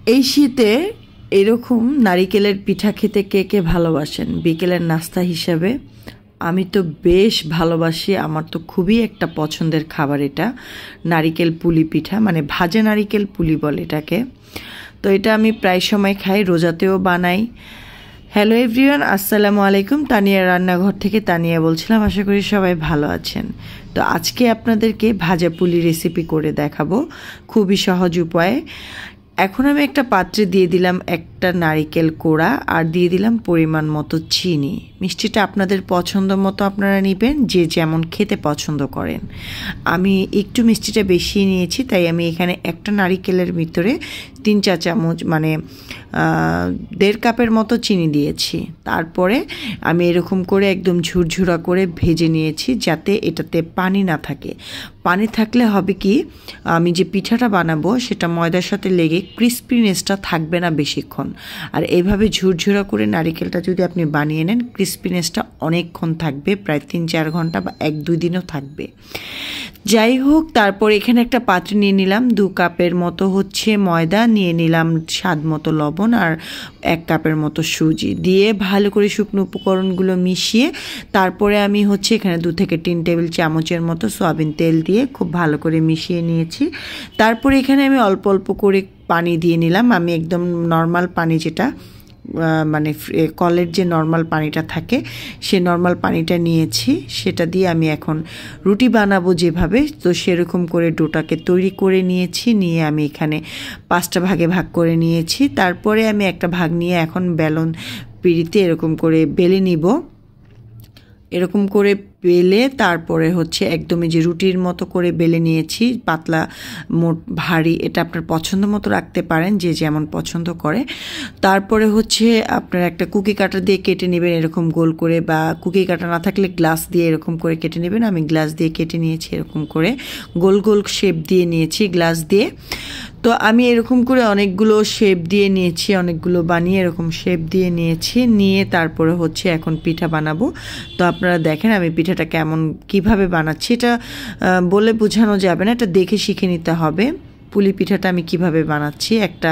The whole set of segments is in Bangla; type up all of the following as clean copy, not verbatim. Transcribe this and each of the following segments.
এই শীতে এরকম নারিকেলের পিঠা খেতে কে কে ভালোবাসেন বিকেলের নাস্তা হিসাবে? আমি তো বেশ ভালোবাসি। আমার তো খুবই একটা পছন্দের খাবার এটা, নারিকেল পুলি পিঠা, মানে ভাজা নারিকেল পুলি বলে এটাকে। তো এটা আমি প্রায় সময় খাই, রোজাতেও বানাই। হ্যালো এভরিওয়ান, আসসালামু আলাইকুম। তানিয়া রান্নাঘর থেকে তানিয়া বলছিলাম। আশা করি সবাই ভালো আছেন। তো আজকে আপনাদেরকে ভাজা পুলি রেসিপি করে দেখাবো, খুবই সহজ উপায়ে। এখন আমি একটা পাত্রে দিয়ে দিলাম একটা নারিকেল কোড়া, আর দিয়ে দিলাম পরিমাণ মতো চিনি। মিষ্টিটা আপনাদের পছন্দ মতো আপনারা নেবেন, যে যেমন খেতে পছন্দ করেন। আমি একটু মিষ্টিটা বেশি নিয়েছি, তাই আমি এখানে একটা নারিকেলের ভিতরে 3-4 চামচ, মানে 1.5 কাপের মতো চিনি দিয়েছি। তারপরে আমি এরকম করে একদম ঝুরঝুরা করে ভেজে নিয়েছি, যাতে এটাতে পানি না থাকে। পানি থাকলে হবে কি, আমি যে পিঠাটা বানাবো সেটা ময়দার সাথে লেগে ক্রিস্পিনেসটা থাকবে না বেশিক্ষণ। আর এইভাবে ঝুরঝুরা করে নারিকেলটা যদি আপনি বানিয়ে নেন, ক্রিস্পিনেসটা অনেকক্ষণ থাকবে, প্রায় 3-4 ঘন্টা বা 1-2 দিনও থাকবে। যাই হোক, তারপর এখানে একটা পাত্র নিয়ে নিলাম, 2 কাপের মতো হচ্ছে ময়দা, নিয়ে নিলাম স্বাদ মতো লবণ, আর 1 কাপের মতো সুজি দিয়ে ভালো করে শুকনো উপকরণগুলো মিশিয়ে তারপরে আমি হচ্ছে এখানে 2 থেকে 3 টেবিল চামচের মতো সয়াবিন তেল দিয়ে খুব ভালো করে মিশিয়ে নিয়েছি। তারপরে এখানে আমি অল্প অল্প করে পানি দিয়ে নিলাম। আমি একদম নর্মাল পানি, যেটা মানে কলের যে নর্মাল পানিটা থাকে, সে নর্মাল পানিটা নিয়েছি। সেটা দিয়ে আমি এখন রুটি বানাবো যেভাবে, তো সেরকম করে ডোটাকে তৈরি করে নিয়েছি। নিয়ে আমি এখানে 5টা ভাগে ভাগ করে নিয়েছি। তারপরে আমি একটা ভাগ নিয়ে এখন বেলন পিঁড়িতে এরকম করে বেলে নিব। এরকম করে বেলে তারপরে হচ্ছে একদমই যে রুটির মতো করে বেলে নিয়েছি, পাতলা মোট ভারী, এটা আপনার পছন্দ মতো রাখতে পারেন, যে যেমন পছন্দ করে। তারপরে হচ্ছে আপনার একটা কুকি কাটার দিয়ে কেটে নেবেন এরকম গোল করে, বা কুকি কাটা না থাকলে গ্লাস দিয়ে এরকম করে কেটে নেবেন। আমি গ্লাস দিয়ে কেটে নিয়েছি, এরকম করে গোল গোল শেপ দিয়ে নিয়েছি গ্লাস দিয়ে। তো আমি এরকম করে অনেকগুলো শেপ দিয়ে নিয়েছি, অনেকগুলো বানিয়ে এরকম শেপ দিয়ে নিয়েছি। নিয়ে তারপরে হচ্ছে এখন পিঠা বানাবো। তো আপনারা দেখেন আমি পিঠাটা কিভাবে বানাচ্ছি, এটা বলে বোঝানো যাবে না, এটা দেখে শিখে নিতে হবে। পুলি পিঠাটা আমি কিভাবে বানাচ্ছি, একটা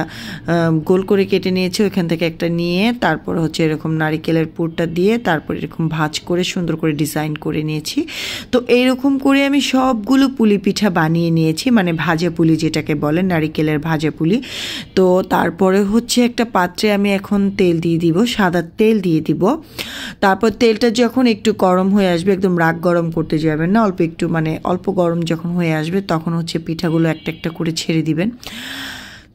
গোল করে কেটে নিয়েছি, ওইখান থেকে একটা নিয়ে তারপর হচ্ছে এরকম নারিকেলের পুরটা দিয়ে তারপর এরকম ভাঁজ করে সুন্দর করে ডিজাইন করে নিয়েছি। তো এইরকম করে আমি সবগুলো পুলি পিঠা বানিয়ে নিয়েছি, মানে ভাজা পুলি যেটাকে বলে, নারিকেলের ভাজা পুলি। তো তারপরে হচ্ছে একটা পাত্রে আমি এখন তেল দিয়ে দিব, সাদা তেল দিয়ে দিব। তারপর তেলটা যখন একটু গরম হয়ে আসবে, একদম রাগ গরম করতে যাবেন না, অল্প একটু, মানে অল্প গরম যখন হয়ে আসবে, তখন হচ্ছে পিঠাগুলো একটা একটা করে ছেড়ে দিবেন।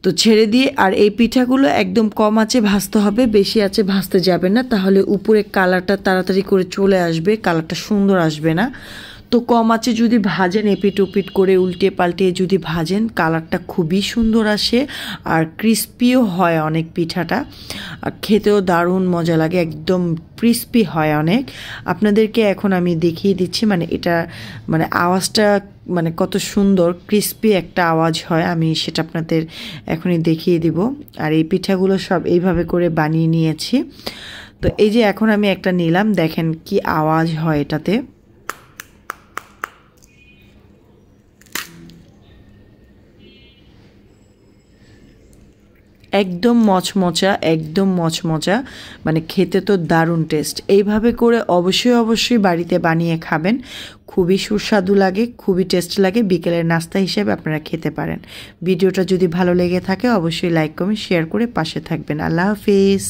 তো ছেড়ে দিয়ে, আর এই পিঠাগুলো একদম কম আঁচে ভাজতে হবে, বেশি আঁচে ভাজতে যাবে না, তাহলে উপরে কালারটা তাড়াতাড়ি করে চলে আসবে, কালারটা সুন্দর আসবে না। তো কম আঁচে যদি ভাজেন, এপিট ওপিট করে উল্টে পাল্টে যদি ভাজেন, কালারটা খুবই সুন্দর আসে, আর ক্রিস্পিও হয় অনেক পিঠাটা, আর খেতেও দারুণ মজা লাগে, একদম ক্রিস্পি হয় অনেক। আপনাদেরকে এখন আমি দেখিয়ে দিচ্ছি, মানে এটা, মানে আওয়াজটা, মানে কত সুন্দর ক্রিস্পি একটা আওয়াজ হয়, আমি সেটা আপনাদের এখনই দেখিয়ে দিব। আর এই পিঠাগুলো সব এইভাবে করে বানিয়ে নিয়েছি। তো এই যে এখন আমি একটা নিলাম, দেখেন কি আওয়াজ হয় এটাতে। একদম মচমচা, একদম মচমচা, মানে খেতে তো দারুণ টেস্ট। এইভাবে করে অবশ্যই অবশ্যই বাড়িতে বানিয়ে খাবেন, খুবই সুস্বাদু লাগে, খুবই টেস্ট লাগে। বিকেলের নাস্তা হিসেবে আপনারা খেতে পারেন। ভিডিওটা যদি ভালো লেগে থাকে অবশ্যই লাইক কমেন্ট শেয়ার করে পাশে থাকবেন। আল্লাহ হাফিজ।